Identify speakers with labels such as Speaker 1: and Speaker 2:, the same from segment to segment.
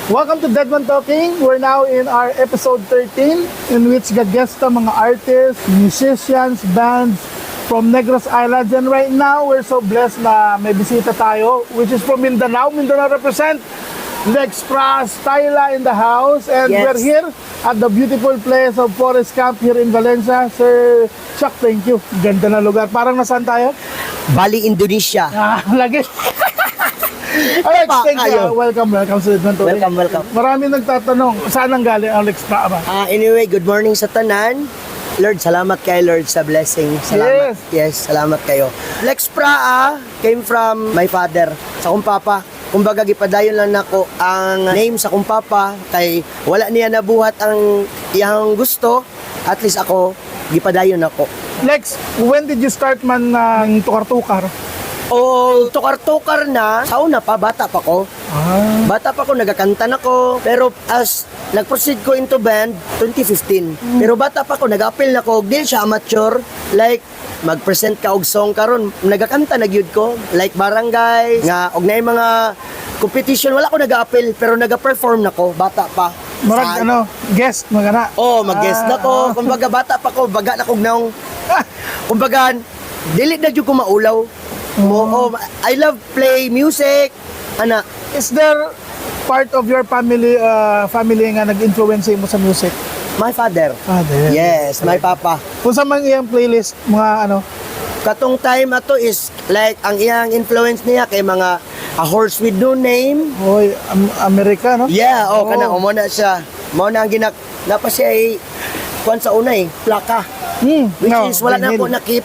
Speaker 1: Welcome to Deadman Talking. We're now in our episode 13 in which gagesta mga artists, musicians, bands from Negros Islands. And right now, we're so blessed na may bisita tayo which is from Mindanao. Mindanao represent Lex Pras, Tyla in the house. And
Speaker 2: Yes.
Speaker 1: we're here at the beautiful place of Forest Camp here in Valencia. Sir Chuck, thank you. Ganda na lugar. Parang nasaan tayo?
Speaker 2: Bali, Indonesia.
Speaker 1: Lagi. Alex, thank you.
Speaker 2: Kayo.
Speaker 1: Welcome sa Deadman Talking.
Speaker 2: Welcome.
Speaker 1: Marami nagtatanong, saan ang galing Alex Pra?
Speaker 2: Anyway, good morning sa tanan. Lord, salamat kay Lord sa blessing. Salamat. Yes, salamat kayo. Lex Praa came from my father, sa kong papa. Kumbaga, gipadayon lang nako ang name sa kong papa kay wala niya nabuhat ang iyang gusto. At least ako, gipadayon ako.
Speaker 1: Lex, when did you start man ng tukar-tukar?
Speaker 2: O tukar-tukar na, sa una pa, bata pa ko. Bata pa ko, nagakanta na ko. Pero as nag-proceed ko into band, 2015. Pero bata pa ko, nag-appeal na ko. Di siya amateur. Like, mag-present ka og song karon, nagakanta na gyud ko. Like barangay, nga og na mga competition, wala ko nag-appeal. Pero nag-perform na ko, bata pa.
Speaker 1: Marag, guest, magana.
Speaker 2: Oh, mag-guest na ko. Kumbaga, bata pa ko, baga na kog naong. Kumbaga, dili na gyud ko maulaw. Oh, I love play music. Ana,
Speaker 1: Is there part of your family nga nag-influence mo sa music?
Speaker 2: my father.
Speaker 1: Father.
Speaker 2: Yes, my papa.
Speaker 1: Kung sa mga iyang playlist, mga
Speaker 2: Katong time ato is like ang iyang influence niya kay mga A Horse with No Name.
Speaker 1: Hoy, Amerika, no?
Speaker 2: Yeah,
Speaker 1: Oh.
Speaker 2: kana mo na siya. Mo na ang napa siya ay kuan sa una plaka. Which is wala na ko nakip.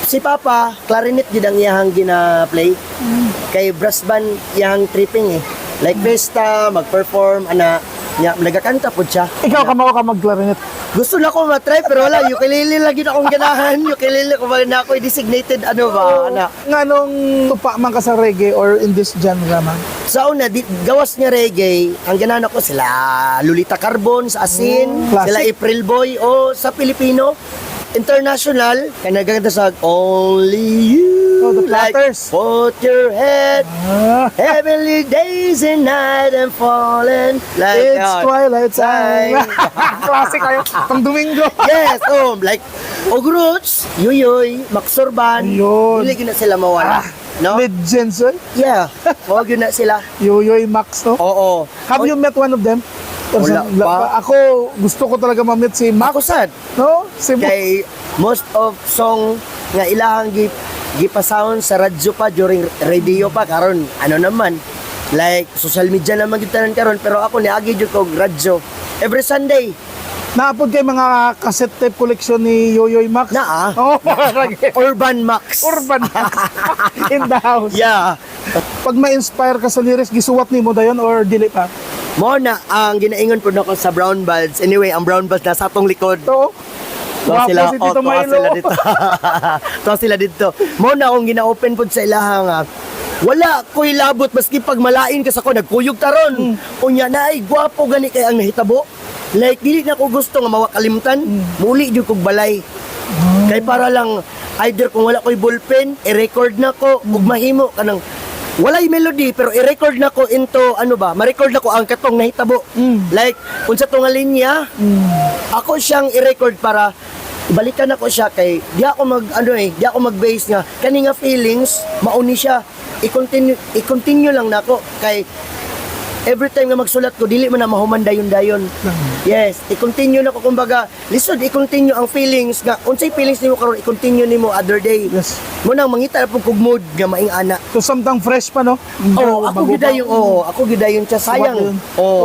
Speaker 2: Si Papa, clarinet gid ang iyang gina-play. Kay brass band iyang tripping Like Vesta, mag-perform ana nya nagakanta pud siya.
Speaker 1: Ikaw kamao ka mag-clarinet.
Speaker 2: Gusto na ko ma-try pero wala, ukulele lagi na akong ganahan. Ukulele ko ba na ako designated ana.
Speaker 1: Nga nung tupa man ka sa reggae or in this genre man?
Speaker 2: Sa una, gawas niya reggae, ang ganahan ko sila Lolita Carbon sa Asin,
Speaker 1: classic.
Speaker 2: sila April Boy, o sa Pilipino, international, kaya nagaganda sa Only You.
Speaker 1: Oh, the Platters.
Speaker 2: Put your head, heavenly days and night and falling like
Speaker 1: It's twilight time. Classic kayo. Pang Domingo.
Speaker 2: Yes, like Ogroots, Yuyoy, Maxorban,
Speaker 1: Yun.
Speaker 2: hindi na sila mawala. No?
Speaker 1: Legends, eh?
Speaker 2: Yeah, wag yun na sila.
Speaker 1: Yoyoy Max, no?
Speaker 2: Oo.
Speaker 1: Have you met one of them? Or
Speaker 2: Wala pa.
Speaker 1: Ako, gusto ko talaga ma-meet si Max.
Speaker 2: Ako sad.
Speaker 1: No? Si
Speaker 2: Kay most of song nga ilahang gipa-sound sa radyo pa during radio pa karon ano naman like social media naman gitanan karon pero ako niagi jud ko radyo every Sunday
Speaker 1: Naapod kay mga cassette tape collection ni Yoyoy Max.
Speaker 2: naa
Speaker 1: Oh,
Speaker 2: Urban Max
Speaker 1: Urban Max. In the house.
Speaker 2: yeah
Speaker 1: Pag ma-inspire ka sa lyrics, gisuwat ni mo dayon or dili pa?
Speaker 2: mo na ang ginaingon po nako sa Brown Buds anyway ang Brown Buds nasa atong likod
Speaker 1: To?
Speaker 2: Tuwa
Speaker 1: Wapo
Speaker 2: sila,
Speaker 1: si Tito
Speaker 2: tuwa
Speaker 1: Milo.
Speaker 2: sila dito. Tuwa sila dito. Mo na akong gina-open po sa ilaha nga. Wala ko'y labot maski pag malain kasi ako nagkuyog taron. Unya na ay gwapo gani kay ang nahitabo. Like dili na ko gusto nga mawakalimtan. Muli jud kog balay. Kay para lang either kung wala ko'y ballpen, i-record na ko ug mahimo kanang walay melody pero i-record na ko into ma-record na ko ang katong nahitabo. Like unsa to nga linya, ako siyang i-record para ibalikan ako siya kay di ako di ako mag-base nga kani nga feelings mauni siya i-continue lang nako kay every time nga magsulat ko dili man na mahuman dayon. Yes, i-continue na ko kumbaga lisod i-continue ang feelings nga unsay feelings nimo karon i-continue nimo other day.
Speaker 1: Yes.
Speaker 2: Mo nang mangita na pug mood nga maing ana.
Speaker 1: So samtang fresh pa, no?
Speaker 2: Ako gidayon siya sayang.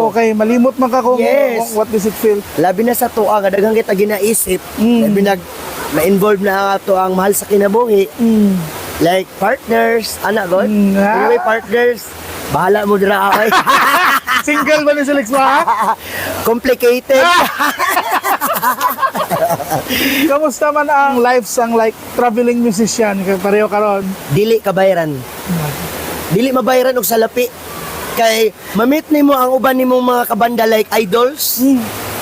Speaker 1: Okay, malimot man ka kung
Speaker 2: Yes.
Speaker 1: what does it feel.
Speaker 2: Labi na sa tuwa nga daghang kita ginaisip. Labi ma-involve na ato ang mahal sa kinabuhi. Like partners, ana god. Anyway, partners, bahala mo dira ay.
Speaker 1: Single ba ni si Lex Praa?
Speaker 2: Complicated.
Speaker 1: Kamusta man ang lives ang like traveling musician pareho karon?
Speaker 2: Dili kabayaran. Dili mabayaran og salapi. Kay mamit nimo ang uban nimong mga kabanda like idols.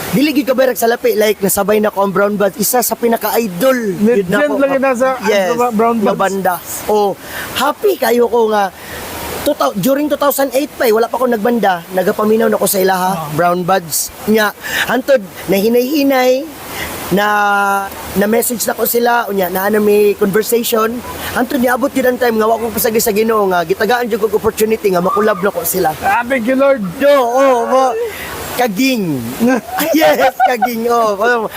Speaker 2: Dili gid kabayaran og salapi like nasabay na ko ang Brown Buds, isa sa pinaka-idol.
Speaker 1: Legend lang yun nasa
Speaker 2: yes,
Speaker 1: Brown
Speaker 2: nga
Speaker 1: Buds.
Speaker 2: banda. Oh, happy kayo ko nga During 2008 pa wala pa ako nagbanda, nagapaminaw na ko sa ilaha, Brown Buds. Nya, hantod, na hinay-hinay, na message na ko sila, unya, na may conversation. Hantod niya, abot yun ang time, nga wako pasagi sa Ginoo nga, gitagaan dyan kong opportunity nga, makulab na ko sila.
Speaker 1: Thank you, Lord.
Speaker 2: Kaging. Yes, kaging.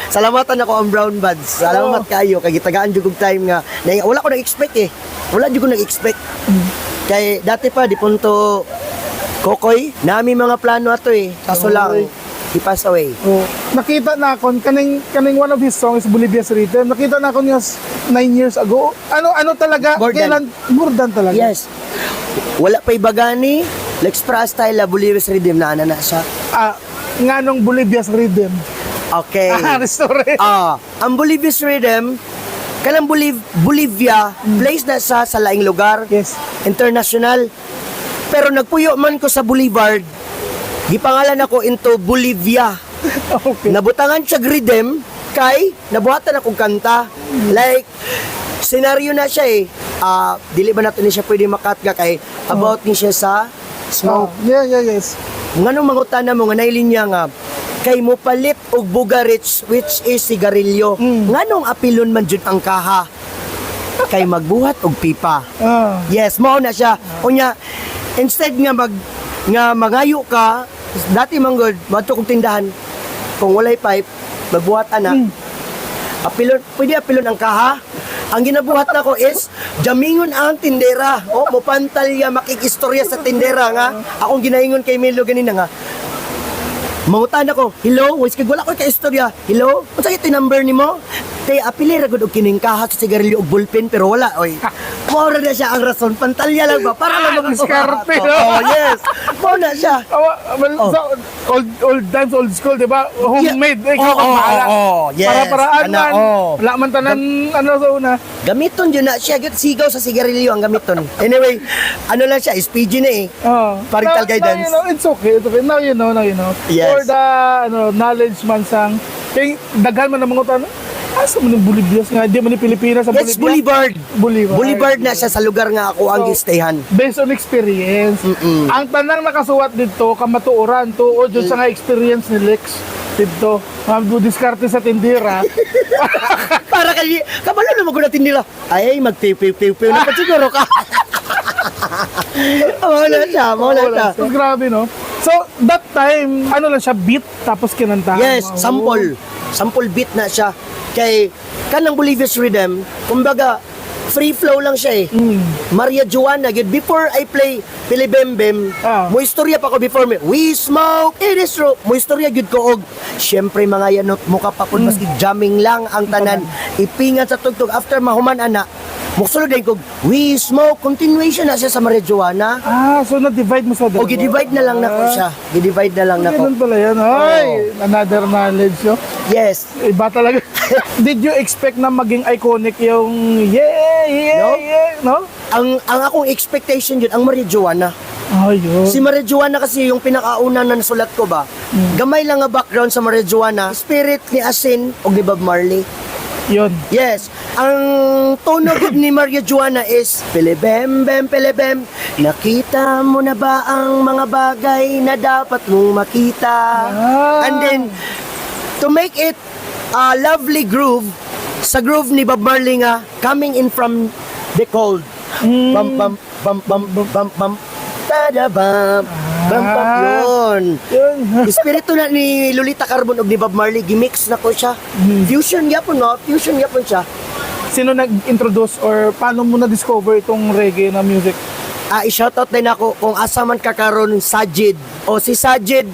Speaker 2: Salamatan ako ang Brown Buds. Salamat kayo. Kagitagaan dyan kong time nga. Wala ko nag-expect eh. Wala dyan ko nag-expect. Kaya dati pa, di punto Kokoy, nami mga plano ato eh. Kaso lang, he passed away.
Speaker 1: Nakita na ako, kaning one of his songs, Bolivia's Rhythm, nakita na ako niya 9 years ago. Ano talaga?
Speaker 2: More than.
Speaker 1: More than talaga.
Speaker 2: Yes. Wala pa ibagani. Lex Pra style la Bolivia's Rhythm na na siya.
Speaker 1: Nga nung Bolivia's Rhythm.
Speaker 2: Okay.
Speaker 1: Sorry.
Speaker 2: Ang Bolivia's Rhythm, kanang Bolivia, place na sa laing lugar.
Speaker 1: Yes.
Speaker 2: International. Pero nagpuyo man ko sa Boulevard, gipangalan ako into Bolivia.
Speaker 1: Okay.
Speaker 2: Nabutangan siya rhythm, kay nabuhatan akong kanta. Like, senaryo na siya eh. Dili ba natin siya pwede makatga kay about ni siya sa smoke.
Speaker 1: Yes.
Speaker 2: Nganong mangutana mo nga nailinya nga kay mo palit og bugarits which is sigarilyo. Nganong apilon man jud ang kaha? Kay magbuhat og pipa. Yes, mao na siya. Unya instead nga mangayo ka, dati manggod madto kog tindahan. Kung walay pipe, magbuhat ana. Pwede apilon ang kaha. Ang ginabuhat na ko is jamingon ang tindera. Mo pantalya makikistorya sa tindera nga. Akong ginaingon kay Melo ganina nga. Mangutan ako, hello, wala ko kay istorya. Hello, unsa ito number nimo? Tay apili ra gud og kining kaha sa sigarilyo og ballpen pero wala oy. Mao na siya ang rason, pantalya lang ba para lang
Speaker 1: diskarte.
Speaker 2: Yes. Mao na siya.
Speaker 1: Old times, old school, di ba? Homemade. Ikaw ang bahala.
Speaker 2: Yes.
Speaker 1: Para-paraan man. Wala man tanan, sa una.
Speaker 2: Gamiton yun na siya. Sigaw sa sigarilyo ang gamiton. Anyway, ano lang siya, SPG na eh. Parental guidance.
Speaker 1: Now, it's okay. Now you know.
Speaker 2: Yes.
Speaker 1: For the knowledge man sang, kaya daghan man ang mga tanong, asa mo ng Bolivias nga, di man ni Pilipinas sa
Speaker 2: Yes,
Speaker 1: Bolivia?
Speaker 2: Boulevard na siya sa lugar nga ako ang gistayhan.
Speaker 1: Based on experience. Ang tanang nakasuwat dito, kamatuoran to, o dyan sa nga experience ni Lex dito. Diskarte sa tindira.
Speaker 2: Para kay kabalo na magunatin nila. Ay, magpiw-piw na pa siguro ka. Mawala siya.
Speaker 1: So, grabe, no? So, that time, ano lang siya, beat, tapos kinanta.
Speaker 2: Yes, sample. Sample beat na siya. Kay kanang Bolivia's Rhythm, kumbaga, free flow lang siya eh. Maria Joana, before I play Pilibembem, mo istorya pa ko before me. We smoke, it is true. Mo istorya gyud ko og syempre mga yanot mo kapapod maski jamming lang ang tanan. Ipingan sa tugtog after mahuman ana. Muksulod din ko, we smoke, continuation na siya sa Maria Joana.
Speaker 1: So na-divide mo sa dalawa?
Speaker 2: O, gidivide na lang na ko siya. Gidivide na lang na ko.
Speaker 1: Ganun pala yan. Ay, another knowledge, no?
Speaker 2: Yes.
Speaker 1: Iba talaga. Did you expect na maging iconic yung no?
Speaker 2: Ang akong expectation yun, ang Maria Joana.
Speaker 1: Yun.
Speaker 2: Si Maria Joana kasi yung pinakauna na nasulat ko ba, gamay lang nga background sa Maria Joana, spirit ni Asin o ni Bob Marley.
Speaker 1: Yun.
Speaker 2: Yes. Ang tono gud ni Maria Joana is Pilibem, Pilibem, nakita mo na ba ang mga bagay na dapat mong makita? And then, to make it a lovely groove, sa groove ni Bob Marley nga, coming in from the cold. Bam, bam, bam, bam, bam, bam, bam, tada, bam, bam, bam, yun. Espiritu na ni Lolita Carbon o ni Bob Marley, gimix na ko siya. Fusion yapon, no? Fusion yapon siya.
Speaker 1: Sino nag-introduce or paano mo na-discover itong reggae na music?
Speaker 2: I-shoutout din ako kung asa man kakaroon Sajid. O si Sajid,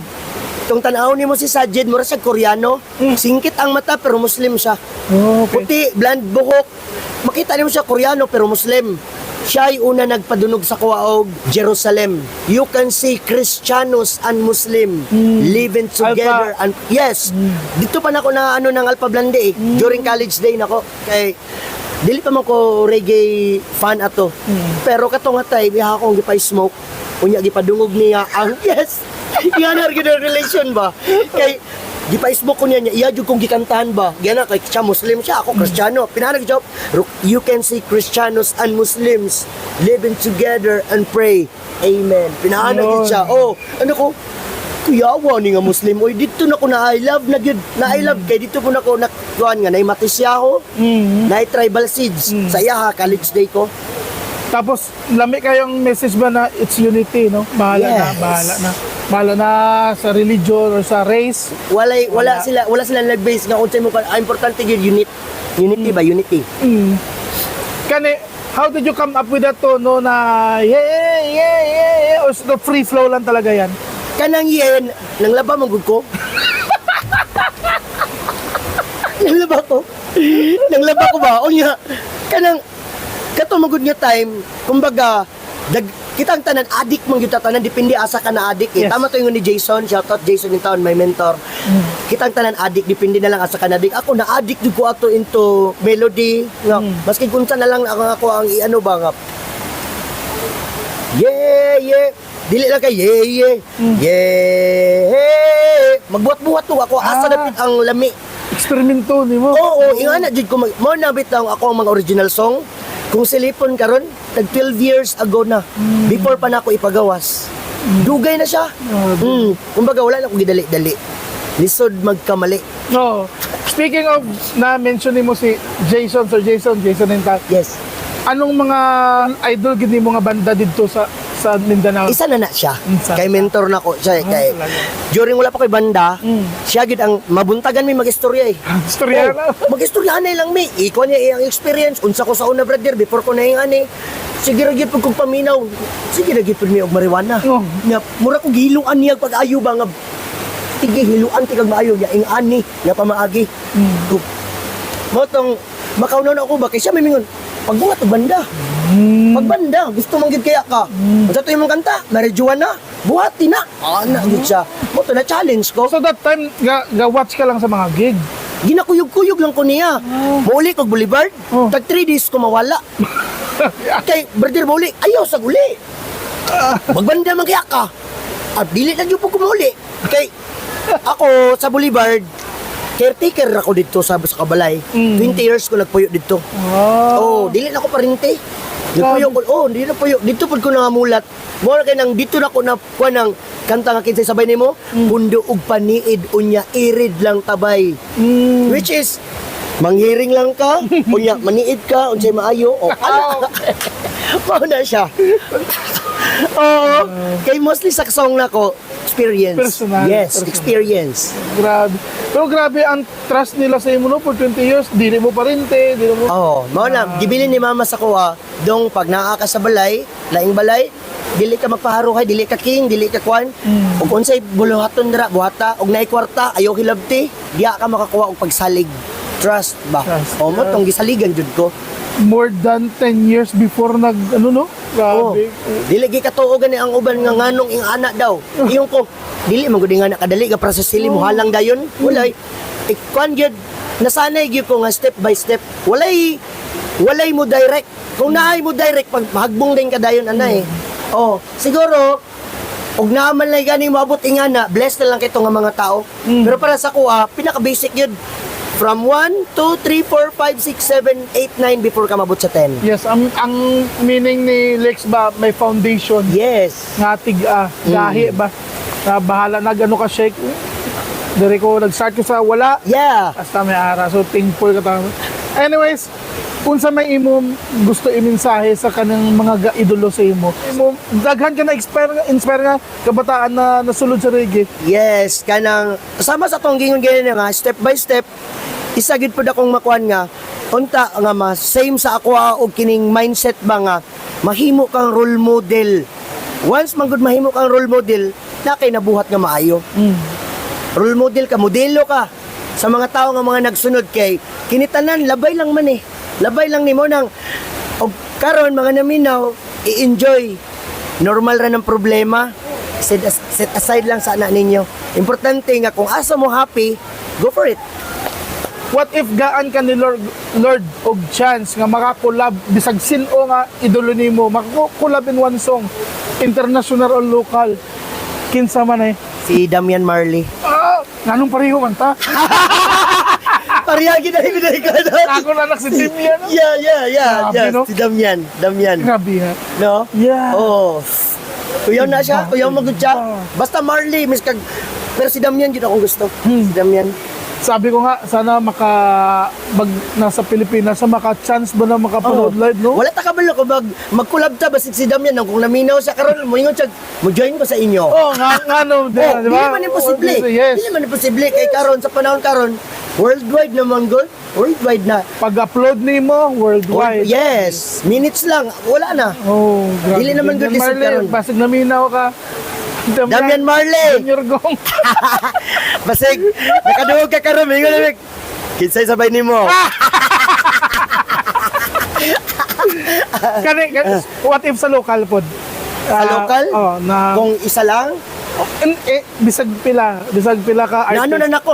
Speaker 2: itong tanaw ni mo si Sajid, mura siya Koreano. Singkit ang mata pero Muslim siya.
Speaker 1: Okay.
Speaker 2: Puti, bland buhok. Makita niyo siya Koreano pero Muslim. Siya ay una nagpadunog sa kuwaog Jerusalem. You can see Christianos and Muslim living together.
Speaker 1: Alpha.
Speaker 2: And yes, dito pa na ako na ano ng Alpha Blande eh. During college day nako. Kay dili pa man ko reggae fan ato. Pero katong hatay biha akong gipay smoke. Unya gipadungog niya ang yes. Yan ang relation ba? Kay di Facebook ko niya, iya jud kong gikantahan ba? Gana kay siya Muslim siya, ako Kristiyano. Pinanag job, you can see Christianos and Muslims living together and pray. Amen. Pinanag
Speaker 1: Yun.
Speaker 2: siya. Oh, ano ko? Kuyawa ni nga Muslim. Oy, dito na ko na I love na gyud. Na I love kay dito po na ko nakuan nga nay matisyaho. Nay tribal seeds sa iya college day ko.
Speaker 1: Tapos, lami kayong message ba na it's unity, no? Bahala na,
Speaker 2: Yes.
Speaker 1: bahala na. Bahala na sa religion or sa race.
Speaker 2: Wala sila nag-base nga unsay mo importante gyud unity ba unity.
Speaker 1: Kani, how did you come up with that tono na yeah, or the free flow lang talaga yan?
Speaker 2: Kanang yen nang laba man gud ko. Nang laba ko ba unya kanang kato magud nga time kumbaga kitang tanan adik man gyud ta tanan depende asa ka na adik eh.
Speaker 1: Yes.
Speaker 2: Tama to yung ni Jason, shout out Jason in town, my mentor. Kitang tanan adik depende na lang asa ka na adik. Ako na adik jud ko ato into melody nga maski kunsa na lang ako ang iano ba nga yeah dili lang kay yeah magbuhat-buhat to ako asa dapit ang lami.
Speaker 1: Eksperimento ni mo.
Speaker 2: Oo, ingana jud ko mo na bitaw ako ang mga original song. Kung silipon karon, tag 12 years ago na. Before pa na ako ipagawas. Dugay na siya. Kumbaga wala na ko gidali-dali. Lisod magkamali.
Speaker 1: No. Speaking of, na-mention ni mo si Jason, Sir Jason and Kat.
Speaker 2: Yes.
Speaker 1: Anong mga idol gid ni mga banda dito sa Mindanao?
Speaker 2: Isa na siya.
Speaker 1: Isa.
Speaker 2: Kay mentor na ko siya kay
Speaker 1: talaga.
Speaker 2: during wala pa koy banda, siya gid ang mabuntagan mi mag-istorya eh.
Speaker 1: Storya na.
Speaker 2: Mag-istorya na lang mi. Iko niya iyang experience unsa ko sa una brother before ko na ani. Sige ra gyud pag paminaw. Sige ra gyud mi og marijuana.
Speaker 1: Oh.
Speaker 2: Nya mura ko gihiluan niya pag-ayo ba nga tige hiluan ti kag maayo ya ing ani nga pamaagi. Mo tong makaunaw na ako ba kay siya may mingon pagbuhat og banda. Pagbanda, gusto mong gid kaya ka. Unsa to imong kanta? Marijuana. Buhati na. Ana gid siya. Mo to na challenge ko.
Speaker 1: So that time, ga-watch ka lang sa mga gig.
Speaker 2: Ginakuyog-kuyog lang ko niya. Mauli kog Boulevard.
Speaker 1: Oh.
Speaker 2: Tag 3 days ko mawala. Kay brother mauli, ayaw sa guli. Magbanda man kaya ka. At dili na gyud po ko mauli. Kay ako sa Boulevard, caretaker ako dito sa Kabalay. 20 years ko nagpuyo dito. Oh, dili na ko parinti. Nagpuyo ko, dili na puyo. Dito pud ko nangamulat. Mo kay nang dito na ko na kuan ng kanta nga kinsay sabay nimo, pundo ug paniid unya irid lang tabay. Which is manghiring lang ka, unya maniid ka unsay maayo. O ala. Mao na siya. Oo. Kay mostly sa song na ko, experience.
Speaker 1: Personal.
Speaker 2: Yes,
Speaker 1: Personal.
Speaker 2: experience.
Speaker 1: Grabe. Pero grabe ang trust nila sa imo no for 20 years. Dili mo parinte, dili mo.
Speaker 2: Oo, mao na gibilin ni mama sa kuha, dong pag naa ka sa balay, laing balay, dili ka magpaharuhay, dili ka king, dili ka kwan. Ug unsay buluhaton dira, buhata og naay kwarta, ayaw hilabti, diya ka makakuha og pagsalig. Trust ba?
Speaker 1: Trust.
Speaker 2: O mo tong gisaligan jud ko.
Speaker 1: More than 10 years before ano no?
Speaker 2: Oh,
Speaker 1: Grabe.
Speaker 2: dili gi katuo gani ang uban nga nganong ing ana daw. Iyong ko, dili man gud nga na kadali ka para sa sili mo halang dayon. Walay. Ikwan gyud nasanay gyud ko nga step by step. Walay mo direct. Kung naay mo direct pag mahagbong din ka dayon anay. Oh, siguro og naaman lay ganing maabot ingana, blessed na lang kito nga mga tao. Pero para sa kuha, pinaka basic gyud. From 1, 2, 3, 4, 5, 6, 7, 8, 9 before ka mabot sa 10.
Speaker 1: Yes, ang meaning ni Lex ba may foundation.
Speaker 2: Yes.
Speaker 1: Ngatig gahi ba? Na bahala nag ano ka shake. Dire ko nag-start ko sa wala.
Speaker 2: Yeah.
Speaker 1: Hasta may ara. So thankful ka ta. Anyways, unsa may imo gusto imensahe sa kanang mga idolo sa imo. Daghan ka na inspire nga kabataan na nasulod sa reggae.
Speaker 2: Yes, kanang sama sa tong gingon gani nga step by step isa gid pud akong makuan nga unta nga same sa ako og kining mindset ba nga mahimo kang role model. Once man gud mahimo kang role model, na kay nabuhat nga maayo. Role model ka, modelo ka sa mga tao nga mga nagsunod kay kinitanan labay lang man eh. Labay lang nimo nang og karon mga naminaw i-enjoy. Normal ra ng problema. Set aside lang sa anak ninyo. Importante nga kung asa mo happy, go for it.
Speaker 1: What if gaan ka ni Lord og chance nga makakolab bisag sino nga idolo nimo, makakolab in one song, international or local, kinsa man eh.
Speaker 2: Si Damian Marley.
Speaker 1: Anong pareho man ta?
Speaker 2: Pariyagi na ibinay ko.
Speaker 1: Ako na si Damian.
Speaker 2: Yeah.
Speaker 1: Grabe, no?
Speaker 2: Si Damian.
Speaker 1: Grabe ha.
Speaker 2: No?
Speaker 1: Yeah.
Speaker 2: Oh. Kuyaw na siya, kuyaw magud siya. Basta Marley, pero si Damian yun akong gusto. Si Damian.
Speaker 1: Sabi ko nga, sana nasa Pilipinas, sa maka-chance ba na makapanood live, no?
Speaker 2: Wala ta kabalo ko mag-collab ta basig si Damian nang kung naminaw siya karon moingon siya mo join ko sa inyo.
Speaker 1: Oh, nga no, di
Speaker 2: Oh,
Speaker 1: ba?
Speaker 2: Dili man imposible.
Speaker 1: Yes.
Speaker 2: Dili man imposible kay karon sa panahon karon worldwide naman gol. Worldwide na.
Speaker 1: Pag-upload nimo, worldwide.
Speaker 2: Yes, minutes lang wala na.
Speaker 1: Oh, grabe.
Speaker 2: Dili naman good lisod karon.
Speaker 1: Basig naminaw ka.
Speaker 2: Damian Marley.
Speaker 1: Junior Gong.
Speaker 2: Basig nakaduog ka karon mingon na kinsay sabay nimo.
Speaker 1: What if sa local pod?
Speaker 2: Sa local?
Speaker 1: Oh, na
Speaker 2: Kung isa lang,
Speaker 1: bisag pila ka artist.
Speaker 2: na ano na nako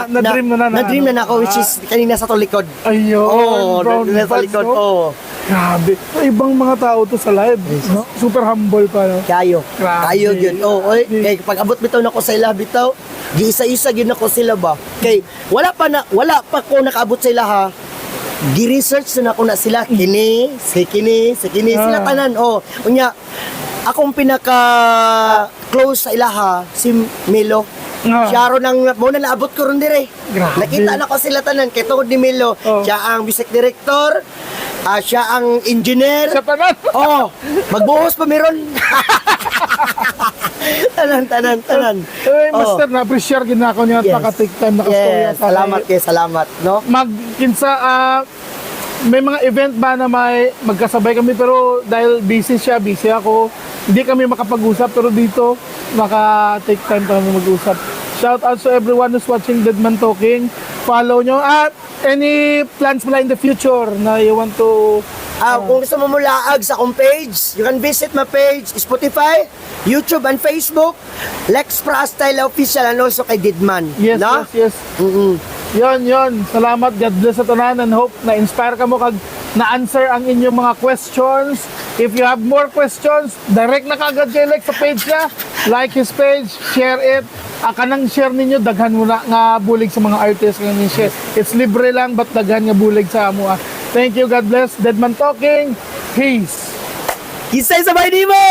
Speaker 1: Na-dream na
Speaker 2: na-dream na nako which is kanina sa to likod.
Speaker 1: Ayun,
Speaker 2: Oh,
Speaker 1: brown
Speaker 2: na sa
Speaker 1: buds,
Speaker 2: likod.
Speaker 1: no?
Speaker 2: Oh.
Speaker 1: Grabe. Ibang mga tao to sa live. No? Super humble pa. No?
Speaker 2: Kayo.
Speaker 1: Grabe.
Speaker 2: Kayo yun. Oh, oy, kay pag abot bitaw nako sa ila bitaw, giisa-isa gyud nako sila ba. Kay wala pa ko nakaabot sa ila ha. Gi-research na ako na sila kini sila tanan. Oh, unya akong pinaka close sa ilaha si Milo. Siya ron ang mo na naabot ko ron dire.
Speaker 1: Grabe.
Speaker 2: Nakita na ko sila tanan kay tungod ni Milo.
Speaker 1: Oh.
Speaker 2: Siya ang music director, siya ang engineer.
Speaker 1: Sa tanan.
Speaker 2: Oh, magbuhos pa meron. tanan.
Speaker 1: Master, na-appreciate gid na ako niya at
Speaker 2: Yes.
Speaker 1: naka-take time naka-story.
Speaker 2: Yes, salamat no.
Speaker 1: Kinsa may mga event ba na may magkasabay kami pero dahil busy ako, hindi kami makapag-usap pero dito maka-take time pa kami mag-usap. Shout out to everyone who's watching Deadman Talking. Follow nyo at any plans pala in the future na you want to
Speaker 2: Kung gusto mo mulaag sa akong page, you can visit my page, Spotify, YouTube, and Facebook, Lex Prastyle Official, and also kay Didman.
Speaker 1: Yes,
Speaker 2: no?
Speaker 1: yes. Yon. Salamat. God bless sa tanan and hope na-inspire ka mo kag na-answer ang inyong mga questions. If you have more questions, direct na kagad kay Lex sa page niya. Like his page, share it. Kanang share ninyo, daghan mo na nga bulig sa mga artists nga share. It's libre lang, but daghan nga bulig sa amo. Thank you, God bless. Deadman Talking. Peace.
Speaker 2: Kisay sabay ni mo!